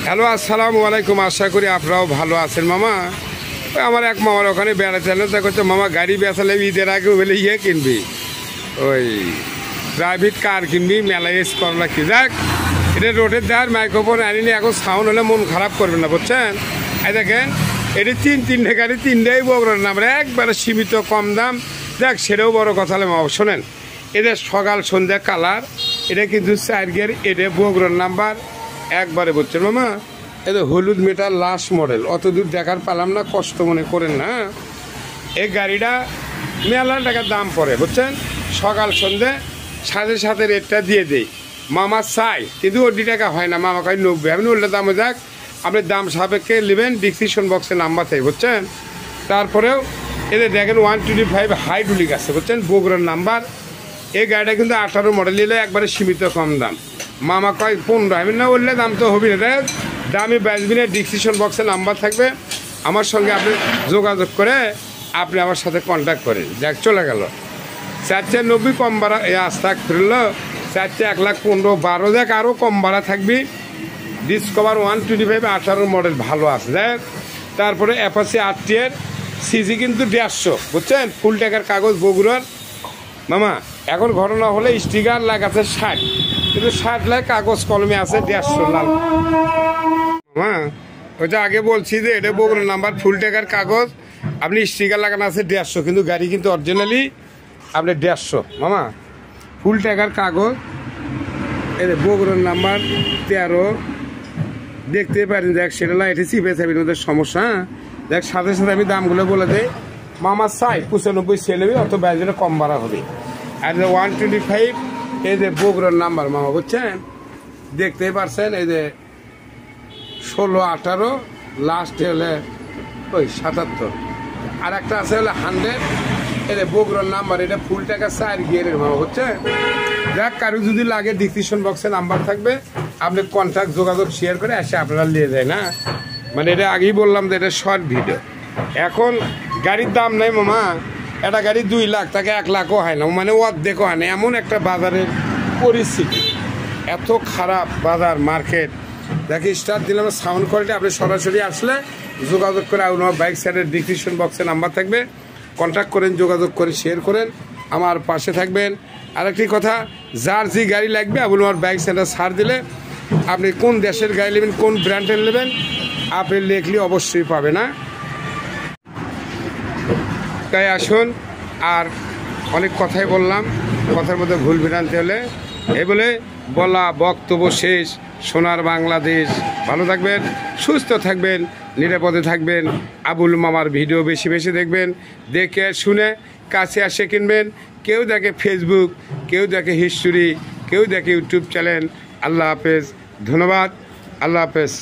Hello, আসসালামু আলাইকুম। আশা করি আপনারাও ভালো আছেন। মামা, ওই আমার এক মামার ওখানে বেড়াতে এলো, তা করছে মামা গাড়ি বেচালে ঈদের আগে বলে কিনবি, ওই প্রাইভেট কার কিনবি, মেলা এস করলা কি যাক। এটা রোডের ধার মাইক্রোফোন আনিনি, এখন সাউন্ড হলে মন খারাপ করবেন না, বুঝছেন। এই দেখেন, এটি তিনটে গাড়ি, তিনটেই বগুড়ার নাম, একবারে সীমিত কম দাম। দেখ, সেটাও বড় কথা হলে মামা শোনেন, এদের সকাল সন্ধ্যা কালার, এটা কিন্তু 4 গিয়ার, এটা বগুড়ার নাম্বার একবারে, বুঝছেন মামা। এটা হলুদ মেটার লাস্ট মডেল, অত দূর দেখার পালাম না, কষ্ট মনে করেন না। এই গাড়িটা মেলা টাকার দাম পড়ে, বুঝছেন। সকাল সন্ধ্যে সাথে রেটটা দিয়ে দেই মামা চাই, কিন্তু 80 টাকা হয় না, মামা কয় 90। আপনি উল্টা দামে যাক, আপনি দাম সাপেক্ষে নেবেন, ডিসক্রিপশন বক্সে নাম্বার থাকে, বুঝছেন। তারপরেও এদের দেখেন 125 হাইড্রোলিক আছে, বুঝছেন, বগুড়ার নাম্বার। এই গাড়িটা কিন্তু 18 মডেল নিলে একবারে সীমিত কম দাম, মামা কয় 15। আমি না বললে দাম তো হবে না, দামি ব্যাসবিনের ডিসক্রিপশন বক্সে নাম্বার থাকবে, আমার সঙ্গে আপনি যোগাযোগ করে আপনি আমার সাথে কন্ট্যাক্ট করেন। যাক, চলে গেল 490 কম ভাড়া, এই আস্তাক ফিরলো 1,15,12 দেখ, আরও কম ভাড়া থাকবি। ডিসকভার 125 18 মডেল ভালো আছে দেখ। তারপরে অ্যাপাচি RT-এর সিজি কিন্তু 150, বুঝছেন, ফুল টাকার কাগজ বগুড়ার মামা। এখন ঘটনা হলে স্টিকার লাগাচ্ছে 60, কিন্তু 60 লাখ কাগজ কলমে আছে 150 লাল মামা। ওইটা আগে বলছি যে এটা বগুড়ার নাম্বার, ফুল টাকার কাগজ, আপনি স্টিকার লাগানো আছে 150, কিন্তু গাড়ি কিন্তু অরিজিনালি আপনি 150 মামা, ফুল টাকার কাগজ। এটা বগুড়ার নাম্বার 13, দেখতে পারেন। দেখ, সেটা এটা চিপে চাবির মধ্যে সমস্যা। দেখ, সাথে আমি দামগুলো বলে দেয় মামা, চাই 95 সেলেবি, অত ব্যাজে কম ভাড়া হবে। আর 125 এই যে বগুড়ার নাম্বার মামা, বুঝছেন, দেখতেই পারছেন। এই যে 16 18 লাস্ট হলে ওই 77, আর একটা আছে হলে 100, এটা বগুড়ার নাম্বার, এটা ফুল টাকা 4 গিয়ারের মামা, বুঝছেন। দেখ, কারো যদি লাগে ডিসক্রিপশন বক্সে নাম্বার থাকবে, আপনি কন্ট্যাক্ট যোগাযোগ শেয়ার করে এসে আপনারা নিয়ে যায় না। মানে এটা আগেই বললাম যে এটা শর্ট ভিডিও। এখন গাড়ির দাম নেই মামা, একটা গাড়ি 2 লাখ, তাকে 1 লাখও হয় না, মানে অর্ধেকও হয় না, এমন একটা বাজারের পরিস্থিতি, এত খারাপ বাজার মার্কেট। দেখি স্টার্ট দিলাম, সাউন্ড কোয়ালিটি। আপনি সরাসরি আসলে যোগাযোগ করে আমার বাইক সাইডের ডিসক্রিপশন বক্সে নাম্বার থাকবে, কন্ট্যাক্ট করেন, যোগাযোগ করে শেয়ার করেন, আমার পাশে থাকবেন। আরেকটি কথা, যার যে গাড়ি লাগবে আপনি আমার বাইক সেন্টার ছাড় দিলে, আপনি কোন দেশের গাড়ি নেবেন, কোন ব্র্যান্ডের নেবেন, আপনি লেখলে অবশ্যই পাবে না। তাই আসুন, আর অনেক কথাই বললাম, কথার মধ্যে ভুল ভ্রান্তি হলে এই বলে বলা বক্তব্য শেষ। সোনার বাংলাদেশ, ভালো থাকবেন, সুস্থ থাকবেন, নিরাপদে থাকবেন। আবুল মামার ভিডিও বেশি বেশি দেখবেন, দেখে শুনে কাছে আসে কিনবেন। কেউ দেখে ফেসবুক, কেউ দেখে হিস্টোরি, কেউ দেখে ইউটিউব চ্যানেল। আল্লাহ হাফেজ, ধন্যবাদ, আল্লাহ হাফেজ।